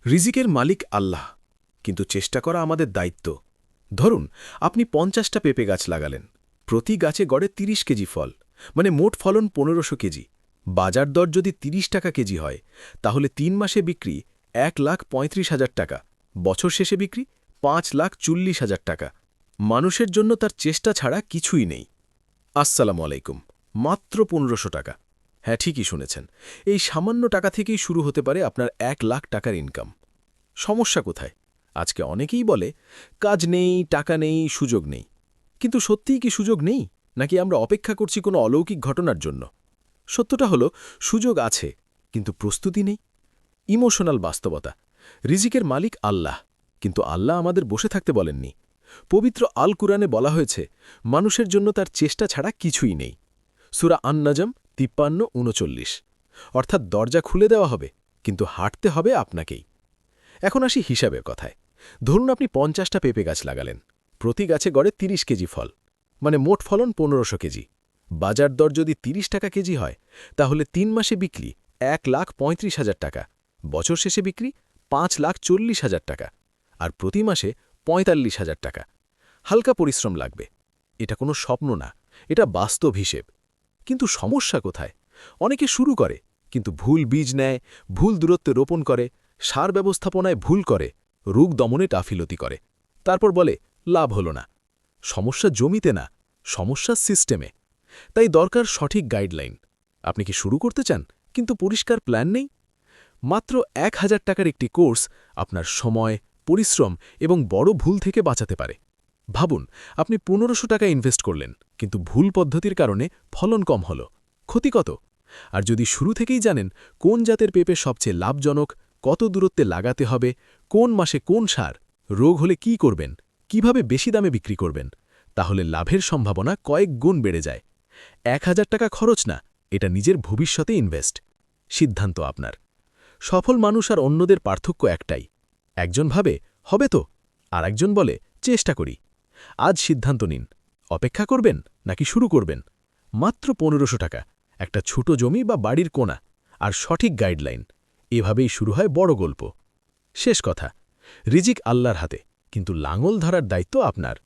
রিজিকের মালিক আল্লাহ, কিন্তু চেষ্টা করা আমাদের দায়িত্ব। ধরুন, আপনি ৫০টা পেঁপে গাছ লাগালেন, প্রতি গাছে গড়ে ৩০ কেজি ফল, মানে মোট ফলন ১৫০০ কেজি। বাজার দর যদি ৩০ টাকা কেজি হয়, তাহলে ৩ মাসে বিক্রি ১,৩৫,০০০ টাকা, বছর শেষে বিক্রি ৫,৪০,০০০ টাকা। মানুষের জন্য তার চেষ্টা ছাড়া কিছুই নেই। আসসালামু আলাইকুম। মাত্র ১৫০০ টাকা। হ্যাঁ, ঠিকই শুনেছেন। এই সামান্য টাকা থেকেই শুরু হতে পারে আপনার ১,০০,০০০ টাকার ইনকাম। সমস্যা কোথায়? আজকে অনেকেই বলে, কাজ নেই, টাকা নেই, সুযোগ নেই। কিন্তু সত্যিই কি সুযোগ নেই, নাকি আমরা অপেক্ষা করছি কোনো অলৌকিক ঘটনার জন্য? সত্যটা হলো, সুযোগ আছে, কিন্তু প্রস্তুতি নেই। ইমোশনাল বাস্তবতা। রিজিকের মালিক আল্লাহ, কিন্তু আল্লাহ আমাদের বসে থাকতে বলেননি। পবিত্র আল কুরআনে বলা হয়েছে, মানুষের জন্য তার চেষ্টা ছাড়া কিছুই নেই। সূরা আন-নাজম ৫৩-৩৯। অর্থাৎ দরজা খুলে দেওয়া হবে, কিন্তু হাঁটতে হবে আপনাকেই। এখন আসি হিসাবের কথায়। ধরুন আপনি ৫০টা পেঁপে গাছ লাগালেন, প্রতি গাছে গড়ে ৩০ কেজি ফল, মানে মোট ফলন ১৫০০ কেজি। বাজার দর যদি ৩০ টাকা কেজি হয়, তাহলে ৩ মাসে বিক্রি ১,৩৫,০০০ টাকা, বছর শেষে বিক্রি ৫,৪০,০০০ টাকা, আর প্রতি মাসে ৪৫,০০০ টাকা। হালকা পরিশ্রম লাগবে। এটা কোনো স্বপ্ন না, এটা বাস্তব হিসেব। কিন্তু সমস্যা কোথায়? অনেকে শুরু করে, কিন্তু ভুল বীজ নেয়, ভুল দূরত্বে রোপণ করে, সার ব্যবস্থাপনায় ভুল করে, রোগ দমনে গাফিলতি করে। তারপর বলে, লাভ হলো না। সমস্যা জমিতে না, সমস্যা সিস্টেমে। তাই দরকার সঠিক গাইডলাইন। আপনি কি শুরু করতে চান, কিন্তু পরিষ্কার প্ল্যান নেই? মাত্র ১,০০০ টাকার একটি কোর্স আপনার সময়, পরিশ্রম এবং বড় ভুল থেকে বাঁচাতে পারে। ভাবুন, আপনি ১৫০০ টাকা ইনভেস্ট করলেন, কিন্তু ভুল পদ্ধতির কারণে ফলন কম হল। ক্ষতি কত? আর যদি শুরু থেকেই জানেন কোন জাতের পেঁপে সবচেয়ে লাভজনক, কত দূরত্বে লাগাতে হবে, কোন মাসে কোন সার, রোগ হলে কি করবেন, কিভাবে বেশি দামে বিক্রি করবেন, তাহলে লাভের সম্ভাবনা কয়েক গুণ বেড়ে যায়। ১,০০০ টাকা খরচ না, এটা নিজের ভবিষ্যতে ইনভেস্ট। সিদ্ধান্ত আপনার। সফল মানুষ আর অন্যদের পার্থক্য একটাই, একজন ভাবে হবে তো, আর একজন বলে চেষ্টা করি। আজ সিদ্ধান্ত নিন, অপেক্ষা করবেন নাকি শুরু করবেন। মাত্র ১৫০০ টাকা, একটা ছোট জমি বা বাড়ির কোণা, আর সঠিক গাইডলাইন। এভাবেই শুরু হয় বড় গল্প। শেষ কথা, রিজিক আল্লাহর হাতে, কিন্তু লাঙল ধরার দায়িত্ব আপনার।